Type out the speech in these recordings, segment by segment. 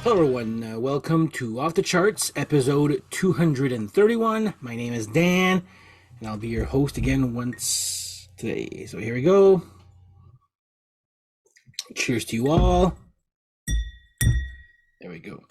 Hello, everyone. Welcome to Off the Charts, episode 231. My name is Dan, and I'll be your host again once today. So here we go. Cheers to you all. There we go.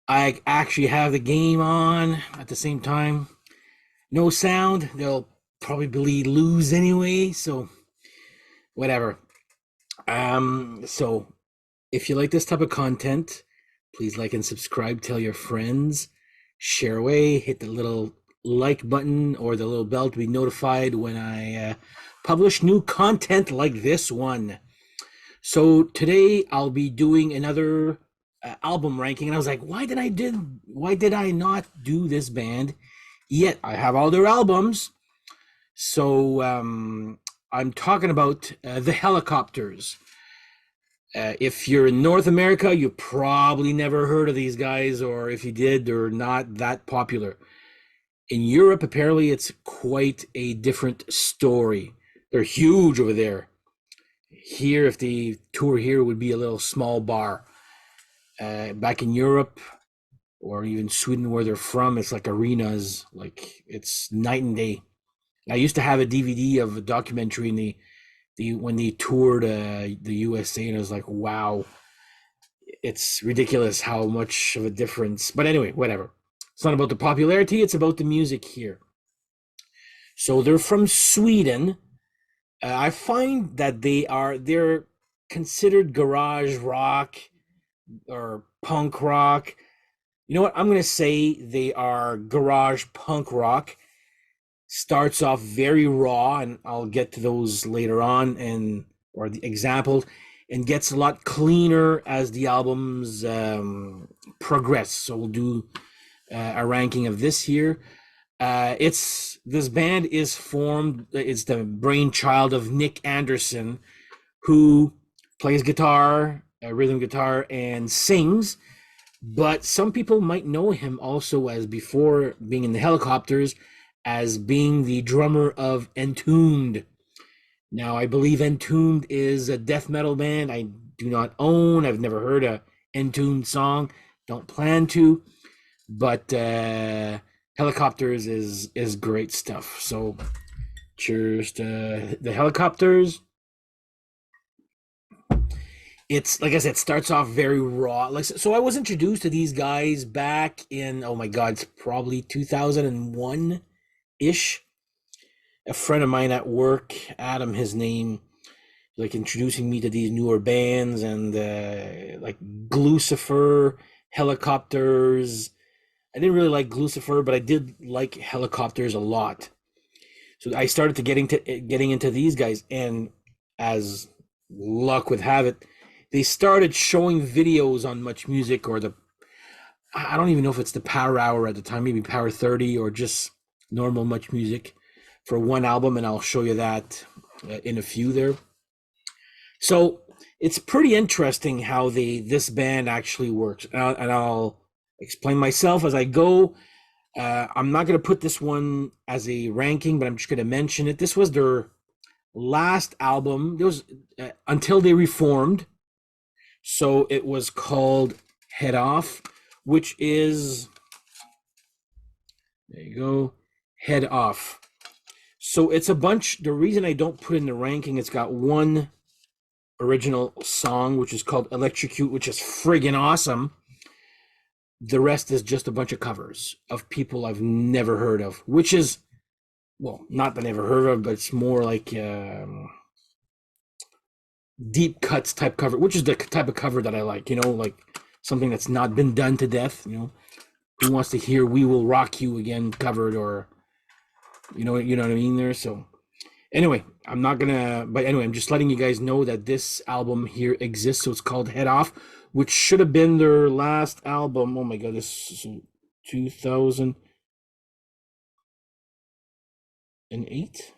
I actually have the game on at the same time. No sound. They'll probably lose anyway, so whatever. So if you like this type of content, please like and subscribe, tell your friends, share away, hit the little like button or the little bell to be notified when I publish new content like this one. So today I'll be doing another album ranking, and I was like, why did I not do this band yet? I have all their albums. So I'm talking about the Hellacopters. If you're in North America, you probably never heard of these guys, or if you did, they're not that popular. In Europe, apparently, it's quite a different story. They're huge over there. Here, if they tour here, it would be a little small bar. Back in Europe, or even Sweden, where they're from, it's like arenas. Like, it's night and day. I used to have a DVD of a documentary in the when they toured the USA, and I was like, wow, it's ridiculous how much of a difference. But anyway, whatever. It's not about the popularity, it's about the music here. So they're from Sweden. I find that they're considered garage rock or punk rock. You know what? I'm going to say they are garage punk rock. Starts off very raw, and I'll get to those later on, or the examples, and gets a lot cleaner as the albums progress. So we'll do a ranking of this here. This band is formed. It's the brainchild of Nick Anderson, who plays guitar, rhythm guitar, and sings. But some people might know him also as, before being in the Hellacopters, as being the drummer of Entombed. Now, I believe Entombed is a death metal band I do not own. I've never heard a Entombed song. Don't plan to. But Hellacopters is great stuff. So, cheers to the Hellacopters. It's, like I said, starts off very raw. So I was introduced to these guys back in, oh my God, it's probably 2001. Ish. A friend of mine at work, Adam, his name, like introducing me to these newer bands, and like Glucifer, Hellacopters. I didn't really like Glucifer, but I did like Hellacopters a lot. So I started to getting into these guys, and as luck would have it, they started showing videos on Much Music, or I don't even know if it's the Power Hour at the time, maybe Power 30, or just normal Much Music for one album, and I'll show you that in a few there. So it's pretty interesting how this band actually works, and I'll explain myself as I go. I'm not going to put this one as a ranking, but I'm just going to mention it. This was their last album. There was until they reformed, so it was called Head Off, which is, there you go, Head Off. So it's a bunch. The reason I don't put in the ranking, it's got one original song, which is called Electrocute, which is friggin' awesome. The rest is just a bunch of covers of people I've never heard of, which is, well, not that I never heard of, but it's more like deep cuts type cover, which is the type of cover that I like, like something that's not been done to death. Who wants to hear We Will Rock You Again covered, or you know what I mean there. So anyway, I'm just letting you guys know that this album here exists. So it's called Head Off, which should have been their last album. Oh my God, this is 2008.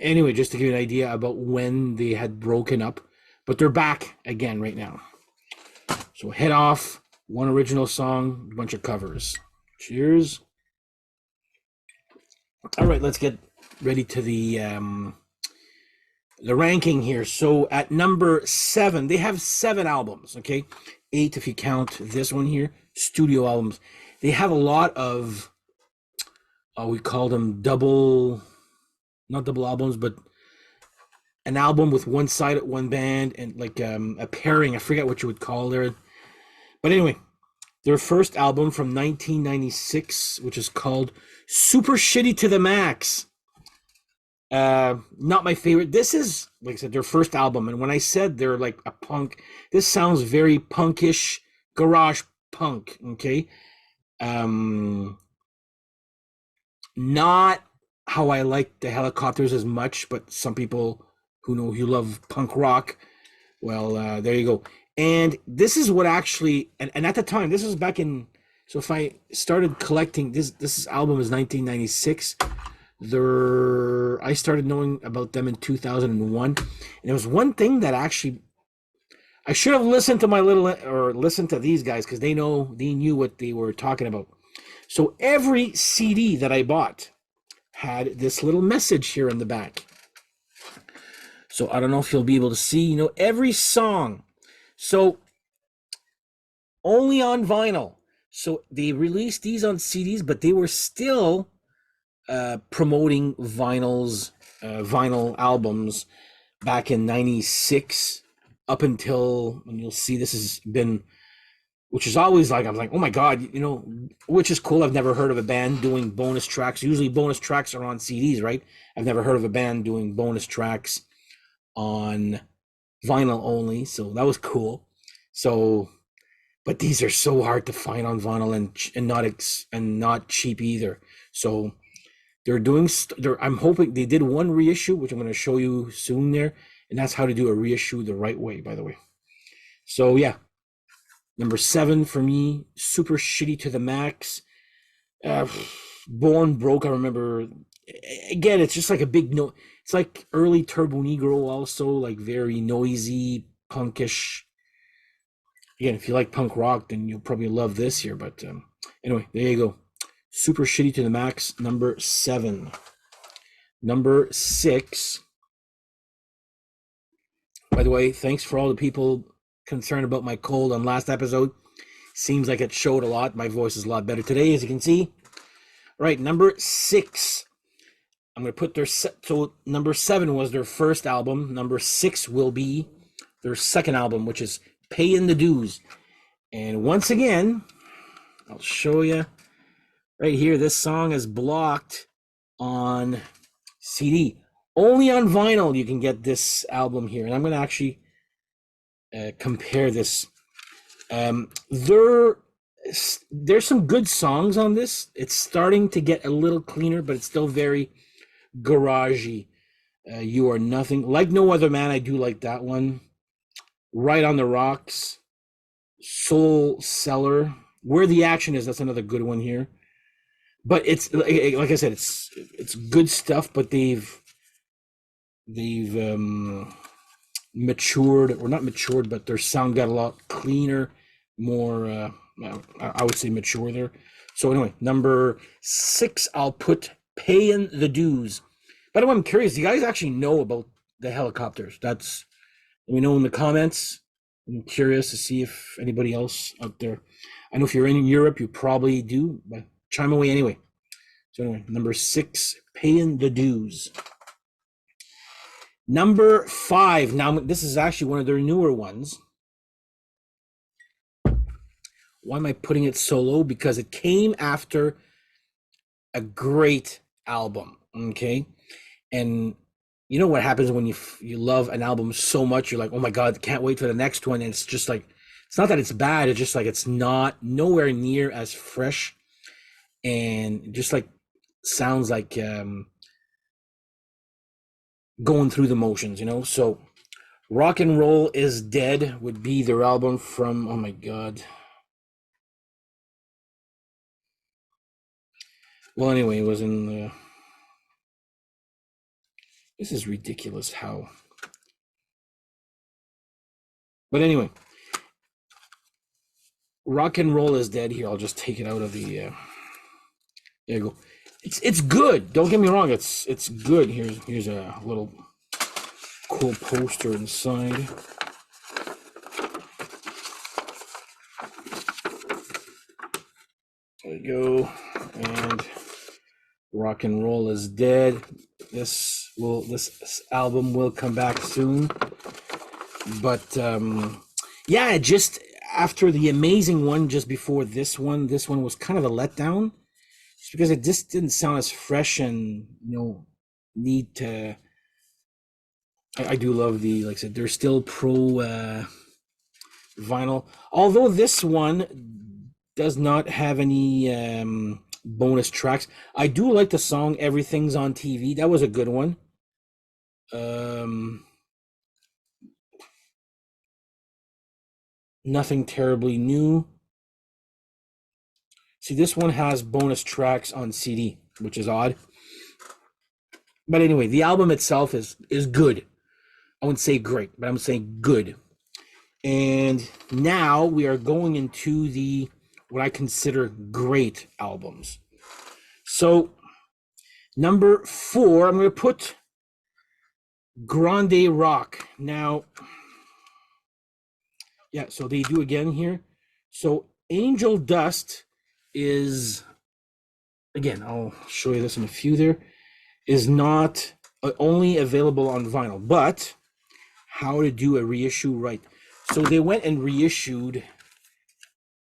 Anyway, just to give you an idea about when they had broken up, but they're back again right now. So Head Off, one original song, a bunch of covers. Cheers. All right, let's get ready to the the ranking here. So at number 7, they have 7 albums, okay? 8 if you count this one here, studio albums. They have a lot of, we call them not double albums, but an album with one side at one band and like a pairing. I forget what you would call there. But anyway, their first album from 1996, which is called Super Shitty to the Max. Not my favorite. This is, like I said, their first album. And when I said they're like a punk, this sounds very punkish, garage punk, okay? Not how I like the Hellacopters as much, but some people who know you love punk rock, well, there you go. And this is what actually, and at the time, this was back in, so if I started collecting, this album is 1996. I started knowing about them in 2001. And there was one thing that actually, I should have listened to listened to these guys because they knew what they were talking about. So every CD that I bought had this little message here in the back. So I don't know if you'll be able to see, every song. So only on vinyl. So they released these on CDs, but they were still promoting vinyl albums back in 96 up until, and you'll see this has been, which is always like, I'm like, oh my God, which is cool. I've never heard of a band doing bonus tracks. Usually bonus tracks are on CDs, right? I've never heard of a band doing bonus tracks on vinyl only. So that was cool. So, but these are so hard to find on vinyl and not cheap either. So I'm hoping they did one reissue, which I'm going to show you soon there. And that's how to do a reissue the right way, by the way. So yeah, number 7 for me, Super Shitty to the Max. Born Broke, I remember. Again, it's just like a big no. It's like early Turbo Negro, also like very noisy, punkish. Again, if you like punk rock, then you'll probably love this here. But anyway, there you go. Super Shitty to the Max, number 7. Number 6. By the way, thanks for all the people concerned about my cold on last episode. Seems like it showed a lot. My voice is a lot better today, as you can see. All right, number 6. I'm going to put so number 7 was their first album. Number 6 will be their second album, which is Payin' the Dues. And once again, I'll show you right here. This song is blocked on CD. Only on vinyl you can get this album here. And I'm going to actually compare this. There's some good songs on this. It's starting to get a little cleaner, but it's still very garagey. You Are Nothing. Like No Other Man, I do like that one. Right on the Rocks. Soul Cellar. Where the Action Is, that's another good one here. But it's like I said, it's good stuff, but they've matured, or not matured, but their sound got a lot cleaner, more I would say mature there. So anyway, number 6, I'll put Payin' the Dues. By the way, I'm curious, do you guys actually know about the Hellacopters? Let me know in the comments. I'm curious to see if anybody else out there. I know if you're in Europe, you probably do, but chime away anyway. So anyway, number 6, Payin' the Dues. Number 5. Now, this is actually one of their newer ones. Why am I putting it so low? Because it came after a great album, okay? And you know what happens when you love an album so much, you're like, oh my God, can't wait for the next one. And it's just like, it's not that it's bad, it's just like it's not nowhere near as fresh, and just like sounds like going through the motions, So Rock and Roll Is Dead would be their album from, oh my God. Well, anyway, it was in the, this is ridiculous how, but anyway, Rock and Roll Is Dead here. I'll just take it out of the, there you go. It's good. Don't get me wrong. It's good. Here's a little cool poster inside. There we go. And Rock and Roll is Dead. This album will come back soon. But yeah, just after the amazing one just before this one was kind of a letdown. Just because it just didn't sound as fresh and need to. I do love the, like I said, they're still pro vinyl. Although this one does not have any bonus tracks. I do like the song Everything's on TV. That was a good one. Nothing terribly new. See, this one has bonus tracks on CD, which is odd. But anyway, the album itself is good. I wouldn't say great, but I'm saying good. And now we are going into the what I consider great albums. So number 4, I'm going to put Grande Rock. Now, yeah, so they do again here. So Angel Dust is, again, I'll show you this in a few there, is not only available on vinyl, but how to do a reissue right. So they went and reissued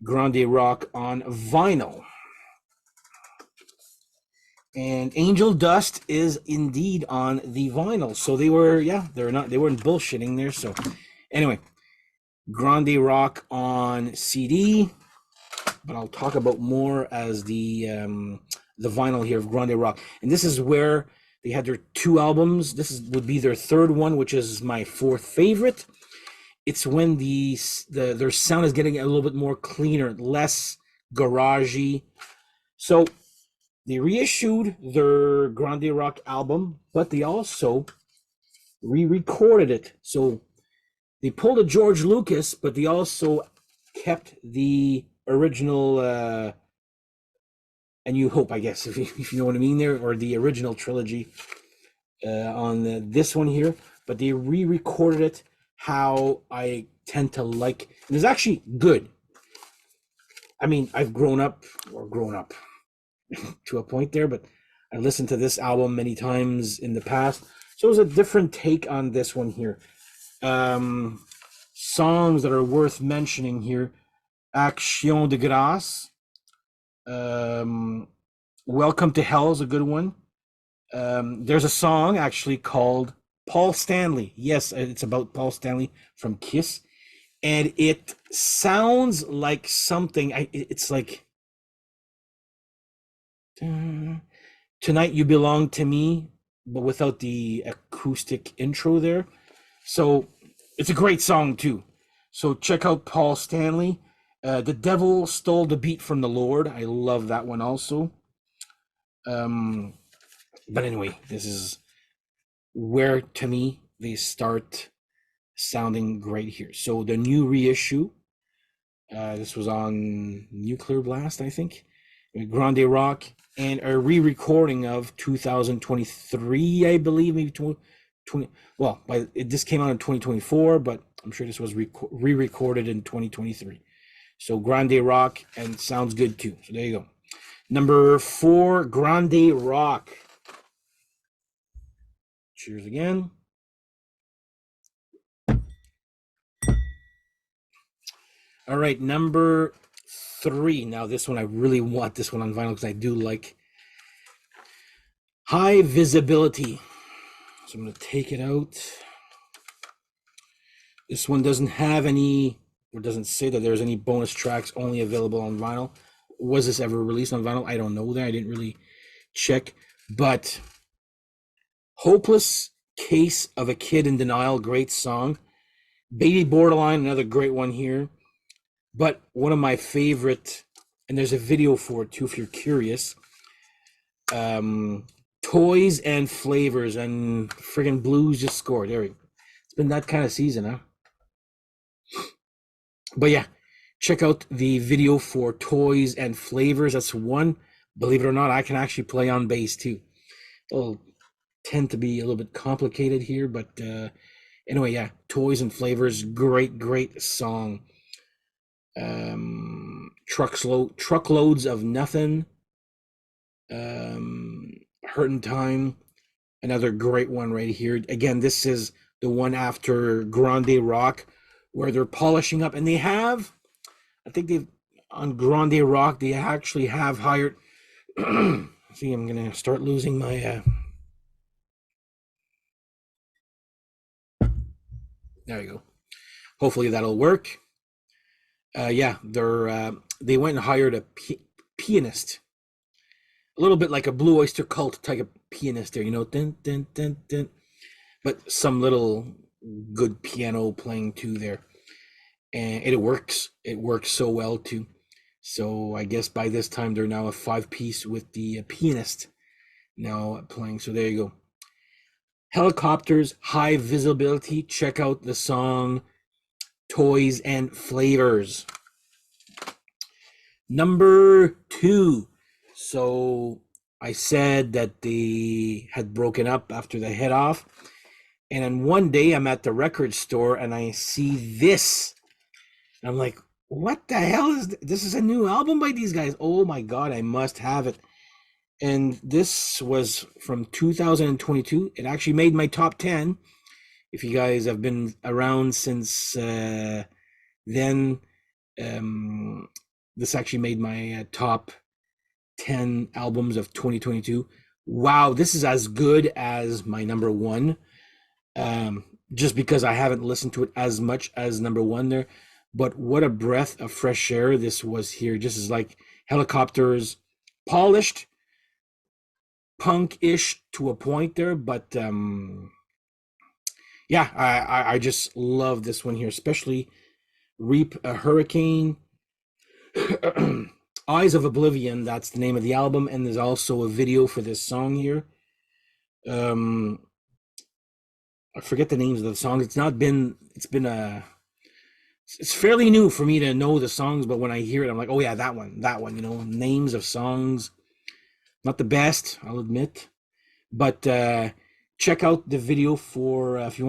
Grande Rock on vinyl. And Angel Dust is indeed on the vinyl. So they were, they weren't bullshitting there. So anyway, Grande Rock on CD, but I'll talk about more as the vinyl here of Grande Rock. And this is where they had their 2 albums. This would be their 3rd one, which is my 4th favorite. It's when their sound is getting a little bit more cleaner, less garagey. So they reissued their Grande Rock album, but they also re-recorded it. So they pulled a George Lucas, but they also kept the original A New Hope, I guess, if you know what I mean there, or the original trilogy on this one here. But they re-recorded it how I tend to like. And it's actually good. I mean, I've grown up to a point there, but I listened to this album many times in the past. So it was a different take on this one here. Songs that are worth mentioning here: Action de Grâce, Welcome to Hell is a good one. There's a song actually called Paul Stanley. Yes, it's about Paul Stanley from Kiss. And it sounds like something, it's like, Tonight You Belong to Me, but without the acoustic intro there. So it's a great song too. So check out Paul Stanley. The Devil Stole the Beat from the Lord. I love that one also. But anyway, this is where, to me, they start sounding great here. So the new reissue, this was on Nuclear Blast, I think, Grande Rock, and a re-recording of 2023, I believe, maybe 20. Well, this came out in 2024, but I'm sure this was re-recorded in 2023. So Grande Rock, and sounds good too. So there you go. Number 4, Grande Rock. Cheers again. All right, number 3. Now this one, I really want this one on vinyl because I do like High Visibility. So I'm going to take it out. This one doesn't have any, or doesn't say that there's any bonus tracks only available on vinyl. Was this ever released on vinyl? I don't know that. I didn't really check. But Hopeless Case of a Kid in Denial, great song. Baby Borderline, another great one here. But one of my favorite, and there's a video for it too if you're curious, Toys and Flavors, and friggin' Blues just scored. There we go. It's been that kind of season, huh? But yeah, check out the video for Toys and Flavors. That's one. Believe it or not, I can actually play on bass too. It'll tend to be a little bit complicated here, but Anyway, yeah, Toys and Flavors, great song. Truckloads of Nothing, Hurtin' Time, another great one right here. Again, this is the one after Grande Rock, where they're polishing up, and I think they've, on Grande Rock, they actually have hired. See, I'm gonna start losing my. There you go. Hopefully that'll work. Yeah, they went and hired a pianist, a little bit like a Blue Oyster Cult type of pianist there, dun, dun, dun, dun, but some little good piano playing too there, and it works. It works so well too. So I guess by this time they're now a 5-piece with the pianist now playing. So there you go. Hellacopters, High Visibility. Check out the song Toys and Flavors. Number 2. So I said that they had broken up after the head off. And then one day I'm at the record store and I see this. And I'm like, what the hell is this? This is a new album by these guys. Oh my God, I must have it. And this was from 2022. It actually made my top 10. If you guys have been around since then, this actually made my top 10 albums of 2022. Wow, this is as good as my number 1. Just because I haven't listened to it as much as number 1 there. But what a breath of fresh air this was here. Just as like Hellacopters, polished, punk-ish to a point there, but yeah, I just love this one here, especially Reap a Hurricane. Eyes of Oblivion, that's the name of the album, and there's also a video for this song here. I forget the names of the songs. It's fairly new for me to know the songs, but when I hear it, I'm like, oh yeah, that one, names of songs. Not the best, I'll admit, but check out the video for if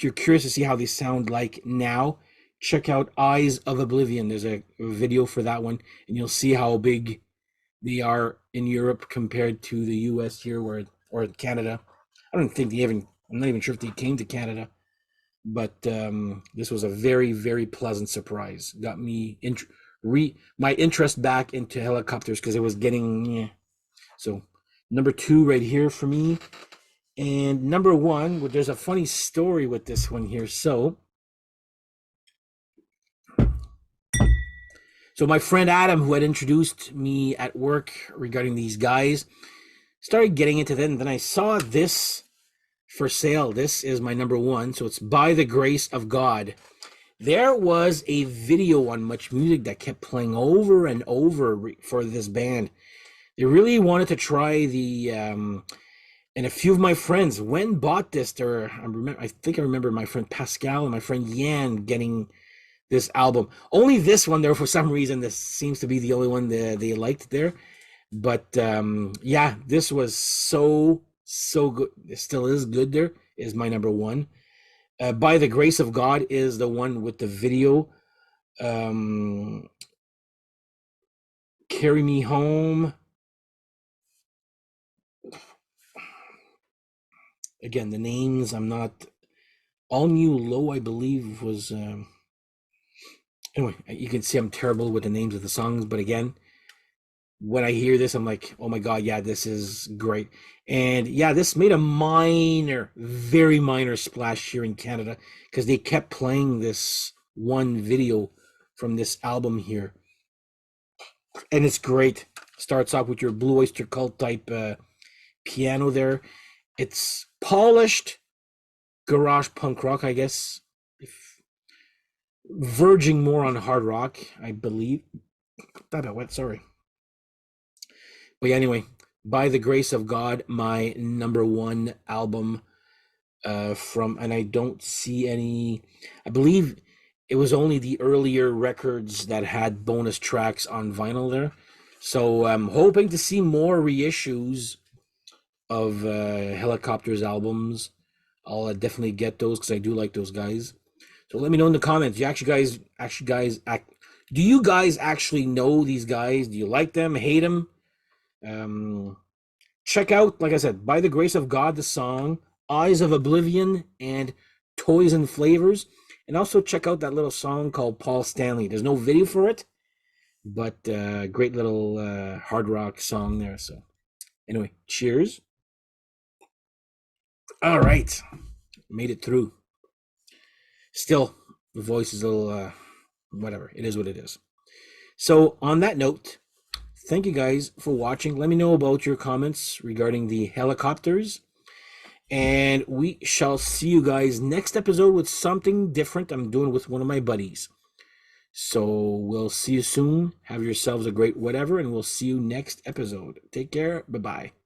you're curious to see how they sound like now. Check out Eyes of Oblivion. There's a video for that one, and you'll see how big they are in Europe compared to the U.S. here, or Canada. I don't think I'm not even sure if they came to Canada, but this was a very, very pleasant surprise. Got me my interest back into Hellacopters because it was getting. So number 2 right here for me. And number 1, well, there's a funny story with this one here. So my friend Adam, who had introduced me at work regarding these guys, started getting into them. Then I saw this for sale. This is my number 1. So it's By the Grace of God. There was a video on Much Music that kept playing over and over for this band. They really wanted to try the, and a few of my friends bought this. I think I remember my friend Pascal and my friend Yan getting this album. Only this one there, for some reason, this seems to be the only one that they liked there. But yeah, this was so good. It still is good there, is my number 1. By the Grace of God is the one with the video. Carry Me Home. Again, the names, I'm not. All New Low, I believe, was. Anyway, you can see I'm terrible with the names of the songs, but again, when I hear this, I'm like, oh my God, yeah, this is great. And yeah, this made a very minor splash here in Canada because they kept playing this one video from this album here. And it's great. Starts off with your Blue Oyster Cult type piano there. It's polished garage punk rock, I guess, verging more on hard rock, I believe. Sorry. But yeah, anyway, By the Grace of God, my number 1 album and I don't see any. I believe it was only the earlier records that had bonus tracks on vinyl there. So I'm hoping to see more reissues of Hellacopters albums. I'll definitely get those because I do like those guys. So let me know in the comments. You do you guys actually know these guys? Do you like them? Hate them? Um, Check out, like I said, By the Grace of God, the song, Eyes of Oblivion, and Toys and Flavors. And also check out that little song called Paul Stanley. There's no video for it, but great little hard rock song there. So anyway, cheers. All right, made it through. Still, the voice is a little whatever. It is what it is. So on that note, thank you guys for watching. Let me know about your comments regarding the Hellacopters. And we shall see you guys next episode with something different I'm doing with one of my buddies. So we'll see you soon. Have yourselves a great whatever, and we'll see you next episode. Take care. Bye-bye.